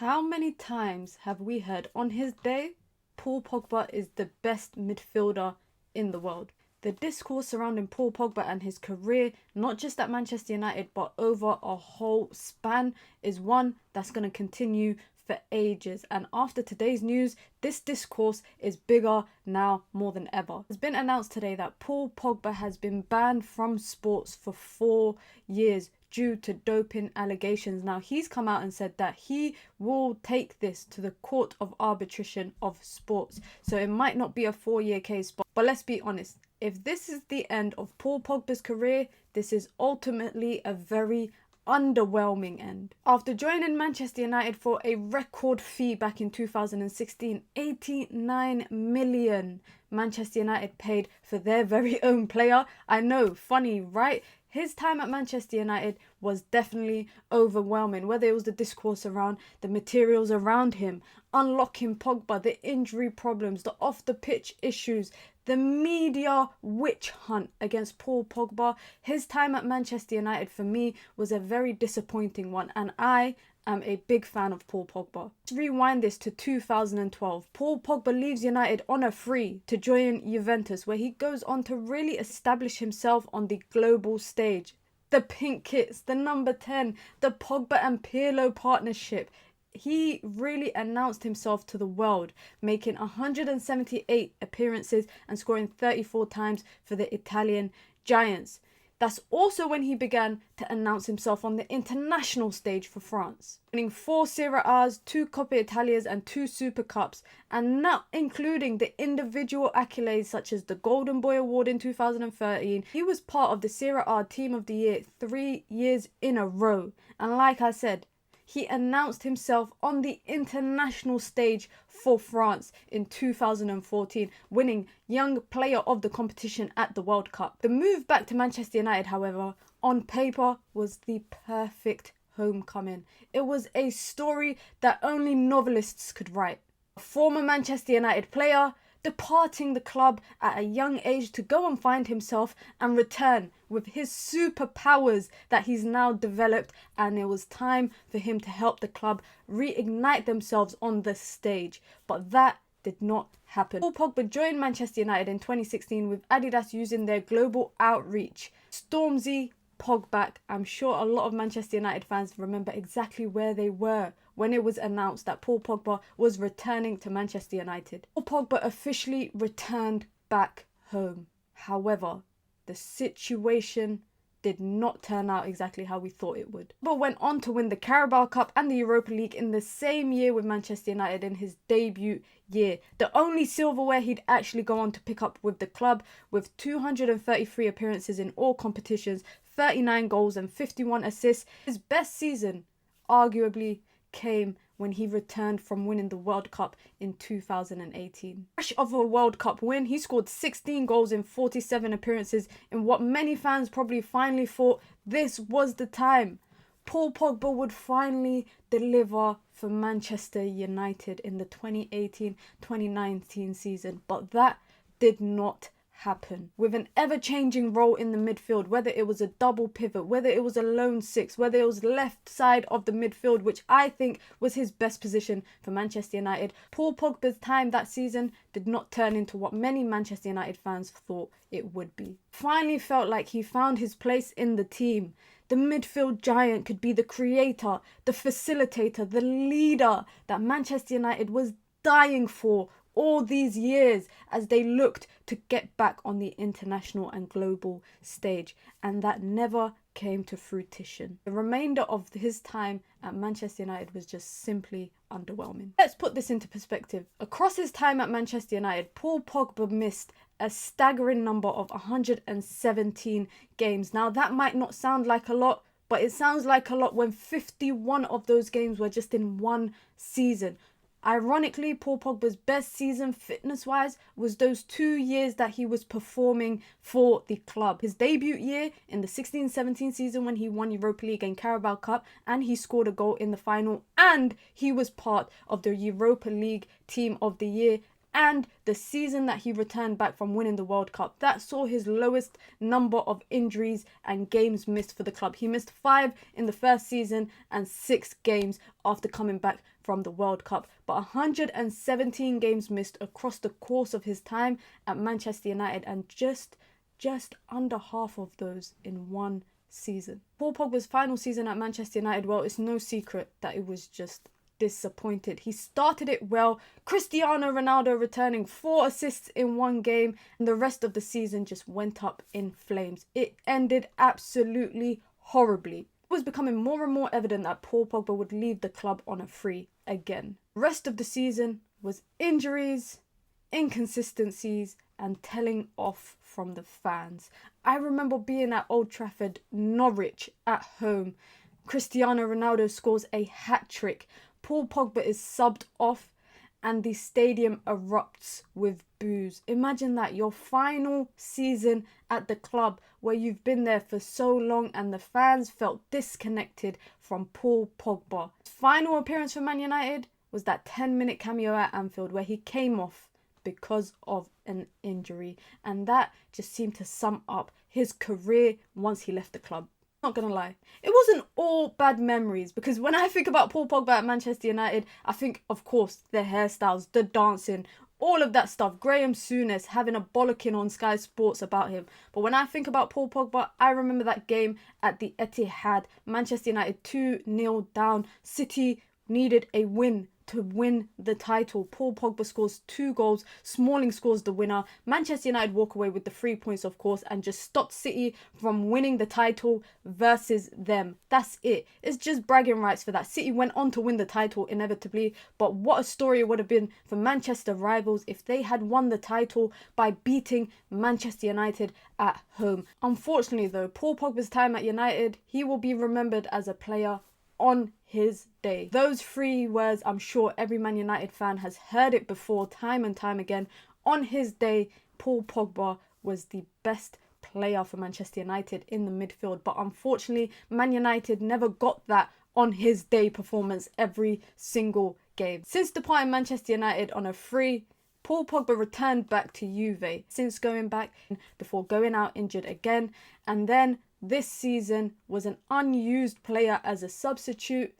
How many times have we heard on his day, Paul Pogba is the best midfielder in the world? The discourse surrounding Paul Pogba and his career, not just at Manchester United, but over a whole span, is one that's going to continue for ages. And after today's news, this discourse is bigger now more than ever. It's been announced today that Paul Pogba has been banned from sports for 4 years due to doping allegations. Now, he's come out and said that he will take this to the Court of Arbitration of Sports. So it might not be a 4-year case, but let's be honest. If this is the end of Paul Pogba's career, this is ultimately a very underwhelming end. After joining Manchester United for a record fee back in 2016, 89 million Manchester United paid for their very own player. I know, funny, right? His time at Manchester United was definitely overwhelming, whether it was the discourse around the materials around him, unlocking Pogba, the injury problems, the off-the-pitch issues, the media witch hunt against Paul Pogba. His time at Manchester United for me was a very disappointing one, and I am a big fan of Paul Pogba. Let's rewind this to 2012. Paul Pogba leaves United on a free to join Juventus, where he goes on to really establish himself on the global stage. The pink kits, the number 10, the Pogba and Pirlo partnership. He really announced himself to the world, making 178 appearances and scoring 34 times for the Italian Giants. That's also when he began to announce himself on the international stage for France, winning 4 Serie A's, 2 Coppa Italias and 2 Super Cups, and not including the individual accolades such as the Golden Boy Award in 2013. He was part of the Serie A Team of the Year 3 years in a row, and like I said, he announced himself on the international stage for France in 2014, winning Young Player of the Competition at the World Cup. The move back to Manchester United, however, on paper was the perfect homecoming. It was a story that only novelists could write. A former Manchester United player departing the club at a young age to go and find himself and return with his superpowers that he's now developed, and it was time for him to help the club reignite themselves on the stage. But that did not happen. Paul Pogba joined Manchester United in 2016 with Adidas using their global outreach. Stormzy Pogba. I'm sure a lot of Manchester United fans remember exactly where they were when it was announced that Paul Pogba was returning to Manchester United. Paul Pogba officially returned back home. However, the situation did not turn out exactly how we thought it would. But went on to win the Carabao Cup and the Europa League in the same year with Manchester United in his debut year. The only silverware he'd actually go on to pick up with the club, with 233 appearances in all competitions, 39 goals and 51 assists. His best season arguably came when he returned from winning the World Cup in 2018. Fresh of a World Cup win, he scored 16 goals in 47 appearances in what many fans probably finally thought this was the time Paul Pogba would finally deliver for Manchester United in the 2018-2019 season. But that did not happen. With an ever-changing role in the midfield, whether it was a double pivot, whether it was a lone 6, whether it was left side of the midfield, which I think was his best position for Manchester United, Paul Pogba's time that season did not turn into what many Manchester United fans thought it would be. Finally felt like he found his place in the team. The midfield giant could be the creator, the facilitator, the leader that Manchester United was dying for all these years as they looked to get back on the international and global stage, and that never came to fruition. The remainder of his time at Manchester United was just simply underwhelming. Let's put this into perspective. Across his time at Manchester United, Paul Pogba missed a staggering number of 117 games. Now, that might not sound like a lot, but it sounds like a lot when 51 of those games were just in one season. Ironically, Paul Pogba's best season fitness-wise was those 2 years that he was performing for the club. His debut year in the 16-17 season when he won Europa League and Carabao Cup, and he scored a goal in the final, and he was part of the Europa League Team of the Year, and the season that he returned back from winning the World Cup. That saw his lowest number of injuries and games missed for the club. He missed 5 in the first season and 6 games after coming back from the World Cup, but 117 games missed across the course of his time at Manchester United, and just under half of those in one season. Paul Pogba's final season at Manchester United, well, it's no secret that it was just disappointed. He started it well, Cristiano Ronaldo returning 4 assists in one game, and the rest of the season just went up in flames. It ended absolutely horribly. It was becoming more and more evident that Paul Pogba would leave the club on a free again. Rest of the season was injuries, inconsistencies, and telling off from the fans. I remember being at Old Trafford, Norwich at home. Cristiano Ronaldo scores a hat-trick. Paul Pogba is subbed off and the stadium erupts with boos. Imagine that, your final season at the club where you've been there for so long, and the fans felt disconnected from Paul Pogba. His final appearance for Man United was that 10-minute cameo at Anfield where he came off because of an injury, and that just seemed to sum up his career once he left the club. Not gonna lie, it wasn't all bad memories, because when I think about Paul Pogba at Manchester United, I think, of course, the hairstyles, the dancing, all of that stuff. Graham Souness having a bollocking on Sky Sports about him. But when I think about Paul Pogba, I remember that game at the Etihad. Manchester United 2-0 down. City needed a win to win the title. Paul Pogba scores 2 goals. Smalling scores the winner. Manchester United walk away with the 3 points, of course, and just stop City from winning the title versus them. That's it. It's just bragging rights for that. City went on to win the title inevitably, but what a story it would have been for Manchester rivals if they had won the title by beating Manchester United at home. Unfortunately though, Paul Pogba's time at United, he will be remembered as a player on his day. Those 3 words, I'm sure every Man United fan has heard it before, time and time again. On his day, Paul Pogba was the best player for Manchester United in the midfield. But unfortunately, Man United never got that on his day performance every single game. Since departing Manchester United on a free, Paul Pogba returned back to Juve, since going back before going out injured again, and then this season was an unused player as a substitute,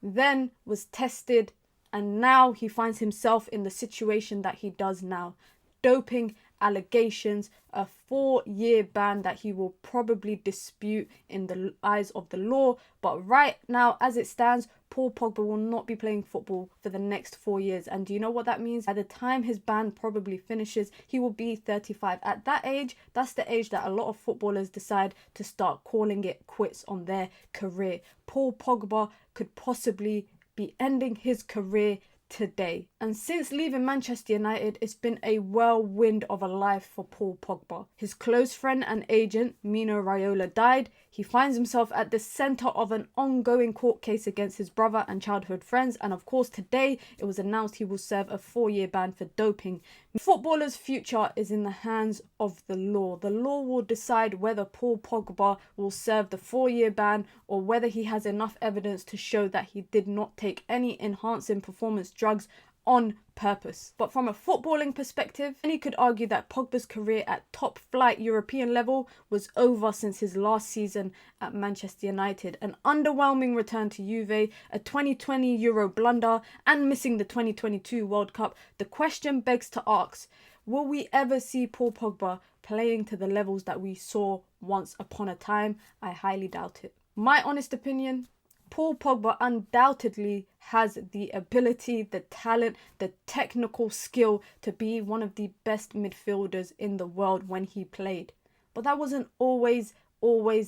then was tested, and now he finds himself in the situation that he does now. Doping allegations, a 4-year ban that he will probably dispute in the eyes of the law. But right now, as it stands, Paul Pogba will not be playing football for the next 4 years. And do you know what that means? By the time his ban probably finishes, he will be 35. At that age, that's the age that a lot of footballers decide to start calling it quits on their career. Paul Pogba could possibly be ending his career today. And since leaving Manchester United, it's been a whirlwind of a life for Paul Pogba. His close friend and agent, Mino Raiola, died. He finds himself at the centre of an ongoing court case against his brother and childhood friends, and of course today it was announced he will serve a 4-year ban for doping. Footballers' future is in the hands of the law. The law will decide whether Paul Pogba will serve the 4-year ban or whether he has enough evidence to show that he did not take any enhancing performance drugs on purpose. But from a footballing perspective, many could argue that Pogba's career at top flight European level was over since his last season at Manchester United. An underwhelming return to Juve, a 2020 Euro blunder, and missing the 2022 World Cup. The question begs to ask, will we ever see Paul Pogba playing to the levels that we saw once upon a time? I highly doubt it. My honest opinion, Paul Pogba undoubtedly has the ability, the talent, the technical skill to be one of the best midfielders in the world when he played. But that wasn't always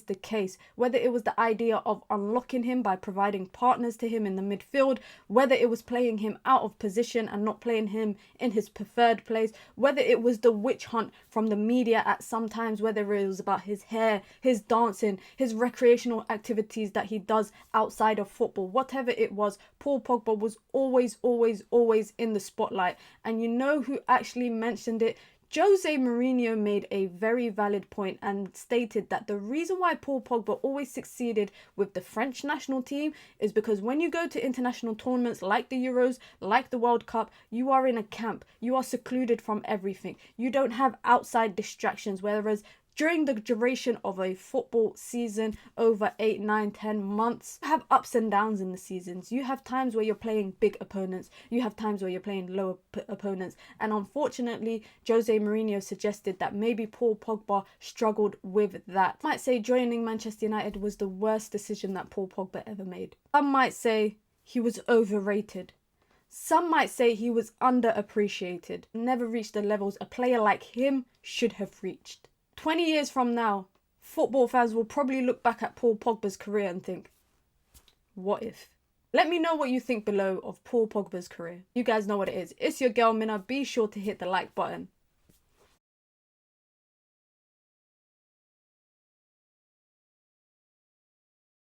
the case. Whether it was the idea of unlocking him by providing partners to him in the midfield, whether it was playing him out of position and not playing him in his preferred place, whether it was the witch hunt from the media at some times, whether it was about his hair, his dancing, his recreational activities that he does outside of football, whatever it was, Paul Pogba was always in the spotlight. And you know who actually mentioned it? Jose Mourinho made a very valid point and stated that the reason why Paul Pogba always succeeded with the French national team is because when you go to international tournaments like the Euros, like the World Cup, you are in a camp. You are secluded from everything. You don't have outside distractions, whereas During the duration of a football season over 8, 9, 10 months, you have ups and downs in the seasons. You have times where you're playing big opponents. You have times where you're playing lower opponents. And unfortunately, Jose Mourinho suggested that maybe Paul Pogba struggled with that. I might say joining Manchester United was the worst decision that Paul Pogba ever made. Some might say he was overrated. Some might say he was underappreciated. Never reached the levels a player like him should have reached. 20 years from now, football fans will probably look back at Paul Pogba's career and think, what if? Let me know what you think below of Paul Pogba's career. You guys know what it is. It's your girl Mina. Be sure to hit the like button.